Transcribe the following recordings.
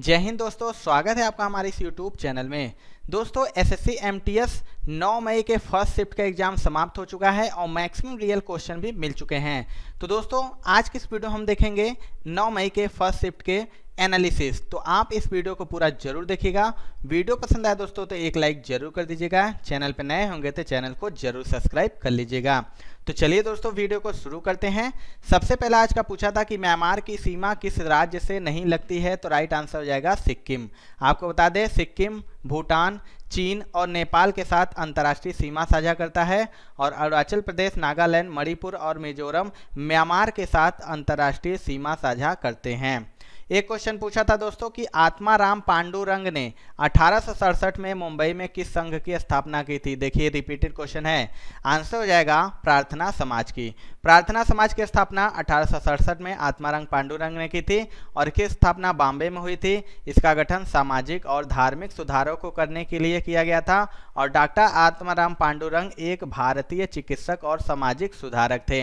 जय हिंद दोस्तों, स्वागत है आपका हमारे इस यूट्यूब चैनल में। दोस्तों एसएससी एमटीएस 9 मई के फर्स्ट शिफ्ट का एग्जाम समाप्त हो चुका है और मैक्सिमम रियल क्वेश्चन भी मिल चुके हैं। तो दोस्तों आज की इस वीडियो हम देखेंगे 9 मई के फर्स्ट शिफ्ट के एनालिसिस। तो आप इस वीडियो को पूरा जरूर देखिएगा। वीडियो पसंद आया दोस्तों तो एक लाइक जरूर कर दीजिएगा। चैनल पर नए होंगे तो चैनल को जरूर सब्सक्राइब कर लीजिएगा। तो चलिए दोस्तों वीडियो को शुरू करते हैं। सबसे पहला आज का पूछा था कि म्यांमार की सीमा किस राज्य से नहीं लगती है, तो राइट आंसर हो जाएगा सिक्किम। आपको बता दें सिक्किम भूटान, चीन और नेपाल के साथ अंतर्राष्ट्रीय सीमा साझा करता है और अरुणाचल प्रदेश, नागालैंड, मणिपुर और मिजोरम म्यांमार के साथ अंतर्राष्ट्रीय सीमा साझा करते हैं। एक क्वेश्चन पूछा था दोस्तों कि आत्माराम पांडुरंग ने 1867 में मुंबई में किस संघ की स्थापना की थी। देखिए रिपीटेड क्वेश्चन है, आंसर हो जाएगा प्रार्थना समाज की। प्रार्थना समाज की स्थापना 1867 में आत्माराम पांडुरंग ने की थी और इसकी स्थापना बॉम्बे में हुई थी। इसका गठन सामाजिक और धार्मिक सुधारों को करने के लिए किया गया था और डॉक्टर आत्माराम पांडुरंग एक भारतीय चिकित्सक और सामाजिक सुधारक थे।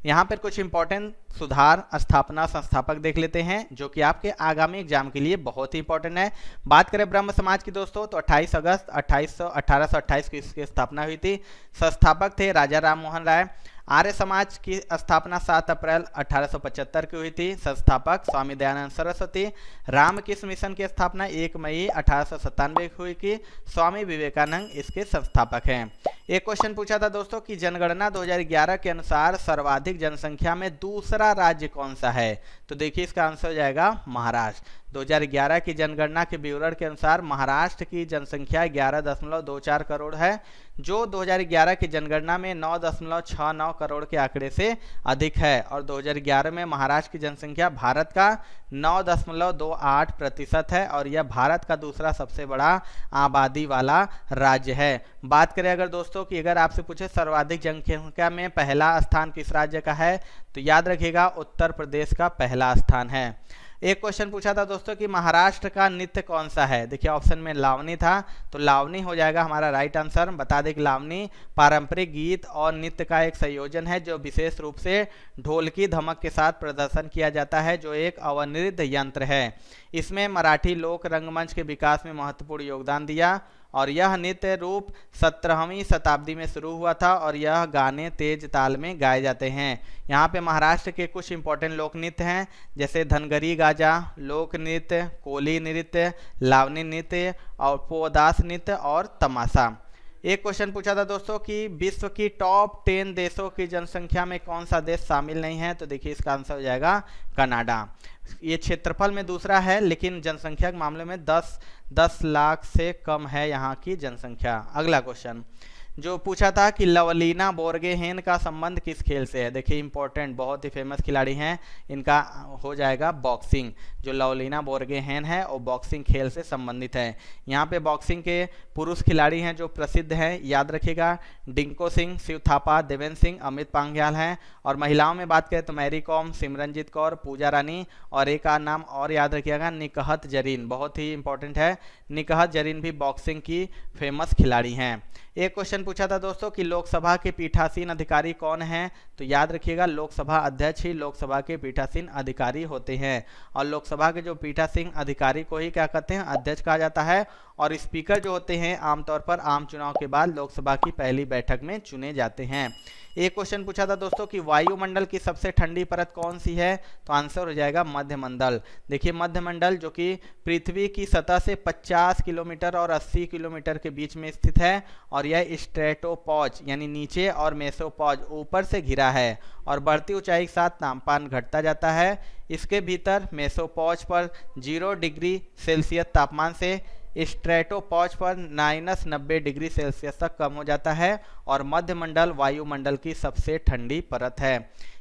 यहाँ पर कुछ इंपॉर्टेंट सुधार स्थापना संस्थापक देख लेते हैं जो कि आपके आगामी एग्जाम के लिए बहुत ही इंपॉर्टेंट है। बात करें ब्रह्म समाज की दोस्तों तो 28 अगस्त 1828 की इसकी स्थापना हुई थी। संस्थापक थे राजा राम मोहन राय। आर्य समाज की स्थापना 7 अप्रैल 1875 की हुई थी। संस्थापक स्वामी दयानंद सरस्वती। रामकृष्ण मिशन की स्थापना 1 मई 1897 की हुई की स्वामी विवेकानंद इसके संस्थापक हैं। एक क्वेश्चन पूछा था दोस्तों कि जनगणना 2011 के अनुसार सर्वाधिक जनसंख्या में दूसरा राज्य कौन सा है, तो देखिए इसका आंसर हो जाएगा महाराष्ट्र। 2011 की जनगणना के विवरण के अनुसार महाराष्ट्र की जनसंख्या 11.24 करोड़ है, जो 2011 की जनगणना में 9.69 करोड़ के आंकड़े से अधिक है और 2011 में महाराष्ट्र की जनसंख्या भारत का 9.28% है और यह भारत का दूसरा सबसे बड़ा आबादी वाला राज्य है। बात करें अगर दोस्तों कि अगर आपसे पूछे सर्वाधिक जनसंख्या में पहला स्थान किस राज्य का है, तो याद रखिएगा उत्तर प्रदेश का पहला स्थान है। एक क्वेश्चन पूछा था दोस्तों कि महाराष्ट्र का नृत्य कौन सा है। देखिए ऑप्शन में लावनी था तो लावनी हो जाएगा हमारा राइट आंसर। बता दें कि लावनी पारंपरिक गीत और नृत्य का एक संयोजन है जो विशेष रूप से ढोल की धमक के साथ प्रदर्शन किया जाता है, जो एक अवनिर्द यंत्र है। इसमें मराठी लोक रंगमंच के विकास में महत्वपूर्ण योगदान दिया और यह नृत्य रूप 17वीं शताब्दी में शुरू हुआ था और यह गाने तेज ताल में गाए जाते हैं। यहाँ पे महाराष्ट्र के कुछ इंपॉर्टेंट लोक नृत्य हैं जैसे धनगरी गाजा, लोक नृत्य, कोली नृत्य, लावनी नृत्य और पोदास नृत्य और तमाशा। एक क्वेश्चन पूछा था दोस्तों कि विश्व की टॉप 10 देशों की जनसंख्या में कौन सा देश शामिल नहीं है, तो देखिए इसका आंसर हो जाएगा कनाडा। ये क्षेत्रफल में दूसरा है लेकिन जनसंख्या के मामले में 10 लाख से कम है यहाँ की जनसंख्या। अगला क्वेश्चन जो पूछा था कि लवलीना बोर्गोहेन का संबंध किस खेल से है। देखिए इंपॉर्टेंट, बहुत ही फेमस खिलाड़ी हैं, इनका हो जाएगा बॉक्सिंग। जो लवलीना बोर्गोहेन है वो बॉक्सिंग खेल से संबंधित है। यहाँ पे बॉक्सिंग के पुरुष खिलाड़ी हैं जो प्रसिद्ध हैं, याद रखिएगा डिंको सिंह, शिव थापा, देवेंद्र सिंह, अमित पांघाल हैं। और महिलाओं में बात करें तो मैरी कॉम, सिमरनजीत कौर, पूजा रानी और एक और नाम और याद रखिएगा निकहत जरीन, बहुत ही इंपॉर्टेंट है। निकहत जरीन भी बॉक्सिंग की फेमस खिलाड़ी हैं। एक क्वेश्चन पूछा था दोस्तों कि लोकसभा के पीठासीन अधिकारी कौन हैं, तो याद रखिएगा लोकसभा अध्यक्ष ही लोकसभा के पीठासीन अधिकारी होते हैं और लोकसभा के जो पीठासीन अधिकारी को ही क्या कहते हैं, अध्यक्ष कहा जाता है। और स्पीकर जो होते हैं आमतौर पर आम चुनाव के बाद लोकसभा की पहली बैठक में चुने जाते हैं। एक क्वेश्चन पूछा था दोस्तों कि वायुमंडल की सबसे ठंडी परत कौन सी है, तो आंसर हो जाएगा मध्यमंडल। देखिए मध्यमंडल जो कि पृथ्वी की सतह से 50 किलोमीटर और 80 किलोमीटर के बीच में स्थित है और यह स्ट्रेटोपॉज यानी नीचे और मेसोपॉज ऊपर से घिरा है और बढ़ती ऊंचाई के साथ तापमान घटता जाता है। इसके भीतर मेसोपॉज पर 0 डिग्री सेल्सियस तापमान से स्ट्रेटोपॉज पर -90 डिग्री सेल्सियस तक कम हो जाता है और मध्यमंडल वायुमंडल की सबसे ठंडी परत है।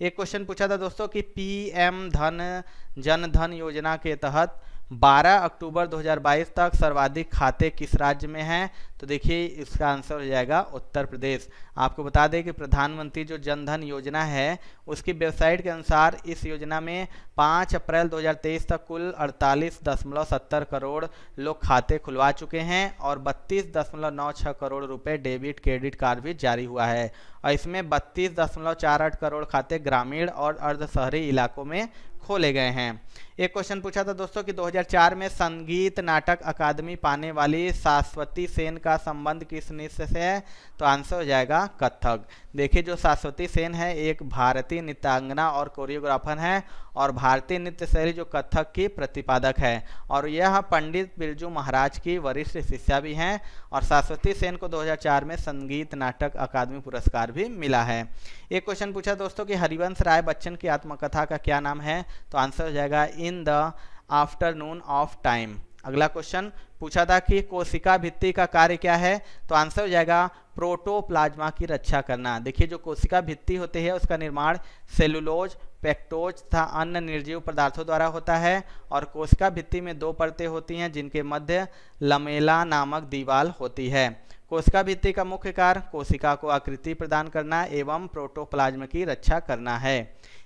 एक क्वेश्चन पूछा था दोस्तों कि पीएम जन धन योजना के तहत 12 अक्टूबर 2022 तक सर्वाधिक खाते किस राज्य में हैं, तो देखिए इसका आंसर हो जाएगा उत्तर प्रदेश। आपको बता दें कि प्रधानमंत्री जो जन धन योजना है उसकी वेबसाइट के अनुसार इस योजना में 5 अप्रैल 2023 तक कुल 48.70 करोड़ लोग खाते खुलवा चुके हैं और 32.96 करोड़ रुपए डेबिट क्रेडिट कार्ड भी जारी हुआ है और इसमें 32.48 करोड़ खाते ग्रामीण और अर्ध शहरी इलाकों में खोले गए हैं। एक क्वेश्चन पूछा था दोस्तों कि 2004 में संगीत नाटक अकादमी पाने वाली शाश्वती सेन का संबंध किस नृत्य से है? तो आंसर हो जाएगा कथक। देखिए जो शाश्वती सेन है एक भारतीय नृत्यांगना और कोरियोग्राफर हैं और भारतीय नृत्य शैली जो कथक की प्रतिपादक है और यह पंडित बिरजू महाराज की वरिष्ठ शिष्या भी हैं और शाश्वती सेन को 2004 में संगीत नाटक अकादमी पुरस्कार भी मिला है। एक क्वेश्चन पूछा दोस्तों कि हरिवंश राय बच्चन की आत्मकथा का क्या नाम है? तो आंसर हो जाएगा in the afternoon of time. अगला क्वेश्चन पूछा था कि कोशिका भित्ति का कार्य क्या है? तो आंसर हो जाएगा प्रोटोप्लाज्मा की रक्षा करना। देखिए जो कोशिका भित्ति होती है उसका निर्माण सेलुलोज, पेक्टोज तथा अन्य निर्जीव पदार्थों द्वारा होता है और कोशिका भित्ति में 2 परतें होती हैं जिनके मध्य लमेला नामक दीवार होती है। कोशिका भित्ति का मुख्य कार्य कोशिका को आकृति प्रदान करना एवं प्रोटोप्लाज्म की रक्षा करना है।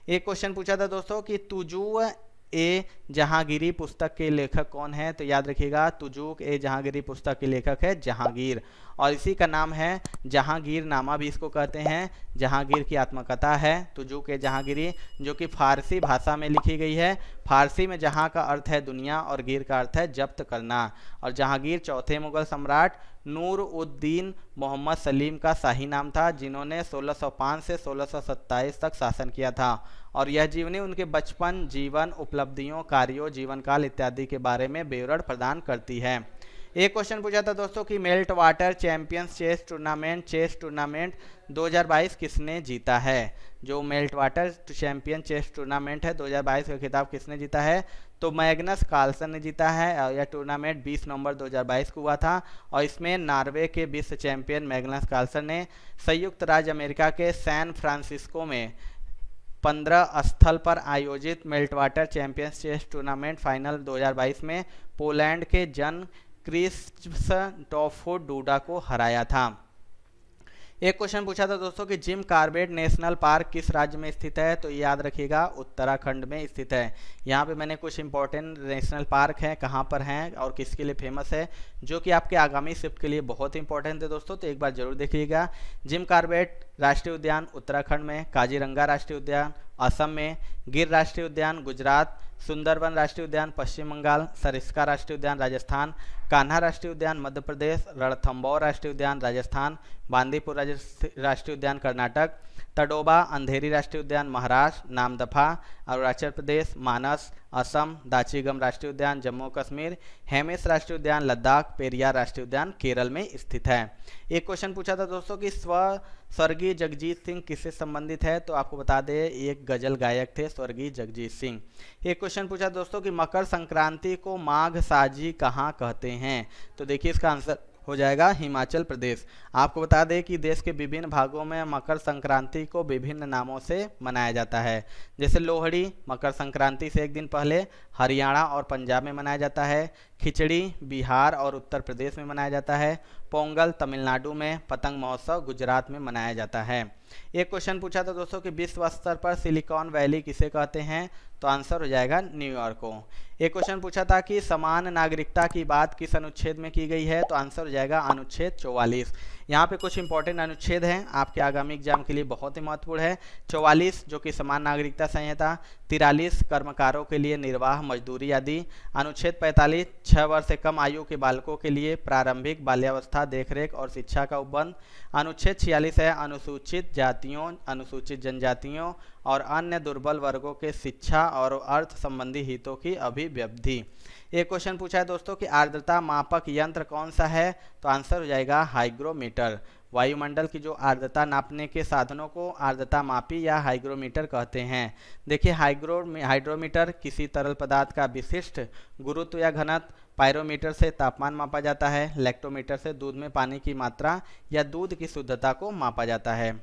एक क्वेश्चन पूछा था दोस्तों कि तुजू ए जहांगीरी पुस्तक के लेखक कौन है? तो याद रखिएगा तुजूक ए जहांगीरी पुस्तक के लेखक है जहांगीर और इसी का नाम है जहांगीर नामा भी इसको कहते हैं। जहांगीर की आत्मकथा है तुजूक ए जहांगीरी जो कि फारसी भाषा में लिखी गई है। फारसी में जहां का अर्थ है दुनिया और गीर का अर्थ है जब्त करना और जहांगीर चौथे मुगल सम्राट नूर उद्दीन मोहम्मद सलीम का शाही नाम था जिन्होंने 1605 से 1627 तक शासन किया था और यह जीवनी उनके बचपन, जीवन, उपलब्धियों, कार्यों, जीवन काल इत्यादि के बारे में विवरण प्रदान करती है। एक क्वेश्चन पूछा था दोस्तों कि Meltwater champions chess tournament 2022 किसने जीता है? जो Meltwater champion chess tournament है 2022 का खिताब किसने जीता है? तो मैग्नस कार्लसन ने जीता है और यह टूर्नामेंट 20 नवंबर 2022 को हुआ था और इसमें नॉर्वे के विश्व चैंपियन मैग्नस कार्लसन ने संयुक्त राज्य अमेरिका के सैन फ्रांसिस्को में 15 स्थल पर आयोजित Meltwater champions chess tournament final 2022 में पोलैंड के जन क्रिस्टोफ डूडा को हराया था। एक क्वेश्चन पूछा था दोस्तों कि जिम कॉर्बेट नेशनल पार्क किस राज्य में स्थित है? तो याद रखिएगा उत्तराखंड में स्थित है। यहाँ पे मैंने कुछ इंपॉर्टेंट नेशनल पार्क हैं कहाँ पर हैं और किसके लिए फेमस है जो कि आपके आगामी शिफ्ट के लिए बहुत इंपॉर्टेंट है दोस्तों, तो एक बार जरूर देखिएगा। जिम कॉर्बेट राष्ट्रीय उद्यान उत्तराखंड में, काजीरंगा राष्ट्रीय उद्यान असम में, गिर राष्ट्रीय उद्यान गुजरात, सुंदरबन राष्ट्रीय उद्यान पश्चिम बंगाल, सरिस्का राष्ट्रीय उद्यान राजस्थान, कान्हा राष्ट्रीय उद्यान मध्य प्रदेश, रणथंभौर राष्ट्रीय उद्यान राजस्थान, बांदीपुर राष्ट्रीय उद्यान कर्नाटक, तडोबा अंधेरी राष्ट्रीय उद्यान महाराष्ट्र, नामदफा अरुणाचल प्रदेश, मानस असम, दाचीगम राष्ट्रीय उद्यान जम्मू कश्मीर, हेमिस राष्ट्रीय उद्यान लद्दाख, पेरियार राष्ट्रीय उद्यान केरल में स्थित है। एक क्वेश्चन पूछा था दोस्तों कि स्वर्गीय जगजीत सिंह किससे संबंधित है? तो आपको बता दें एक गजल गायक थे स्वर्गीय जगजीत सिंह। एक क्वेश्चन पूछा दोस्तों कि मकर संक्रांति को माघ साजी कहाँ कहते हैं? तो देखिए इसका आंसर हो जाएगा हिमाचल प्रदेश। आपको बता दें कि देश के विभिन्न भागों में मकर संक्रांति को विभिन्न नामों से मनाया जाता है। जैसे लोहड़ी मकर संक्रांति से एक दिन पहले हरियाणा और पंजाब में मनाया जाता है, खिचड़ी बिहार और उत्तर प्रदेश में मनाया जाता है, पोंगल तमिलनाडु में, पतंग महोत्सव गुजरात में मनाया जाता है। एक क्वेश्चन पूछा था दोस्तों कि विश्व स्तर पर सिलिकॉन वैली किसे कहते हैं? तो आंसर हो जाएगा न्यूयॉर्क को। एक क्वेश्चन पूछा था कि समान नागरिकता की बात किस अनुच्छेद में की गई है? तो आंसर हो जाएगा अनुच्छेद 44। यहाँ पे कुछ इंपॉर्टेंट अनुच्छेद हैं आपके आगामी एग्जाम के लिए बहुत ही महत्वपूर्ण है। 44 जो कि समान नागरिकता संहिता, 43 कर्मकारों के लिए निर्वाह मजदूरी आदि, अनुच्छेद 45 6 वर्ष से कम आयु के बालकों के लिए प्रारंभिक बाल्यावस्था देखरेख और शिक्षा का उपबंध, अनुच्छेद 46 है अनुसूचित जातियों अनुसूचित जनजातियों और अन्य दुर्बल वर्गों के शिक्षा और अर्थ संबंधी हितों की अभिव्यक्ति। एक क्वेश्चन पूछा है दोस्तों कि आर्द्रता मापक यंत्र कौन सा है? तो आंसर हो जाएगा हाइग्रोमीटर। वायुमंडल की जो आर्द्रता नापने के साधनों को आर्द्रता मापी या हाइग्रोमीटर कहते हैं। देखिए हाइड्रोमीटर किसी तरल पदार्थ का विशिष्ट गुरुत्व या घनत्व, पायरोमीटर से तापमान मापा जाता है, लैक्टोमीटर से दूध में पानी की मात्रा या दूध की शुद्धता को मापा जाता है।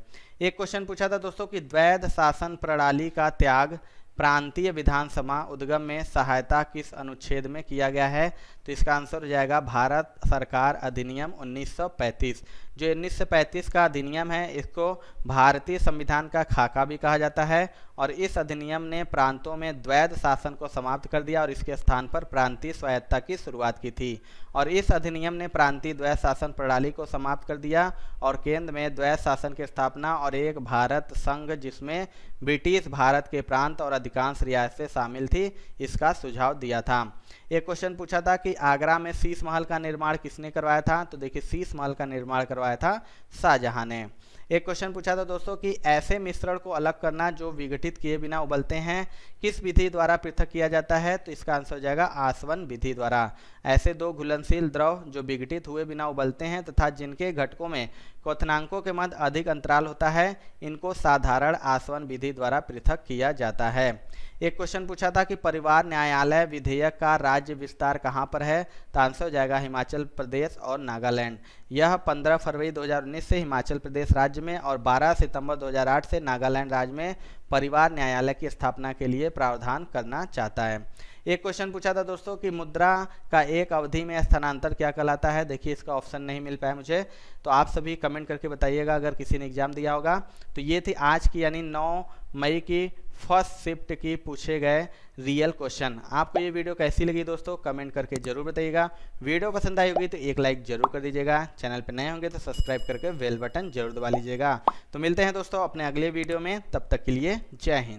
एक क्वेश्चन पूछा था दोस्तों कि द्वैध शासन प्रणाली का त्याग प्रांतीय विधानसभा उद्गम में सहायता किस अनुच्छेद में किया गया है? तो इसका आंसर हो जाएगा भारत सरकार अधिनियम 1935। जो 1935 का अधिनियम है इसको भारतीय संविधान का खाका भी कहा जाता है और इस अधिनियम ने प्रांतों में द्वैध शासन को समाप्त कर दिया और इसके स्थान पर प्रांतीय स्वायत्तता की शुरुआत की थी। और इस अधिनियम ने प्रांतीय द्वैध शासन प्रणाली को समाप्त कर दिया और केंद्र में द्वैध शासन की स्थापना और एक भारत संघ जिसमें ब्रिटिश भारत के प्रांत और अधिकांश रियासतें शामिल थी, इसका सुझाव दिया था। एक क्वेश्चन पूछा था कि आगरा में शीश महल का निर्माण किसने करवाया था, तो देखिए शीश महल का निर्माण करवाया था शाहजहां ने। एक क्वेश्चन पूछा था दोस्तों कि ऐसे मिश्रण को अलग करना जो विघटित किए बिना उबलते हैं किस विधि द्वारा पृथक किया जाता है, तो इसका आंसर हो जाएगा आसवन विधि द्वारा। ऐसे दो घुलनशील द्रव जो विघटित हुए बिना उबलते हैं तथा जिनके घटकों में क्वथनांकों के मध्य अधिक अंतराल होता है, इनको साधारण आसवन विधि द्वारा पृथक किया जाता है। एक क्वेश्चन पूछा था कि परिवार न्यायालय विधेयक का राज्य विस्तार कहाँ पर है, तो आंसर हो जाएगा हिमाचल प्रदेश और नागालैंड। यह 15 फरवरी 2019 से हिमाचल प्रदेश राज्य में और 12 सितंबर 2008 से नागालैंड राज्य में परिवार न्यायालय की स्थापना के लिए प्रावधान करना चाहता है। एक क्वेश्चन पूछा था दोस्तों कि मुद्रा का एक अवधि में स्थानांतर क्या कहलाता है। देखिए इसका ऑप्शन नहीं मिल पाया मुझे, तो आप सभी कमेंट करके बताइएगा अगर किसी ने एग्जाम दिया होगा। तो ये थी आज की यानी 9 मई की फर्स्ट शिफ्ट की पूछे गए रियल क्वेश्चन। आपको ये वीडियो कैसी लगी दोस्तों कमेंट करके जरूर बताइएगा। वीडियो पसंद आई होगी तो एक लाइक जरूर कर दीजिएगा। चैनल पर नए होंगे तो सब्सक्राइब करके बेल बटन जरूर दबा लीजिएगा। तो मिलते हैं दोस्तों अपने अगले वीडियो में, तब तक के लिए जय हिंद।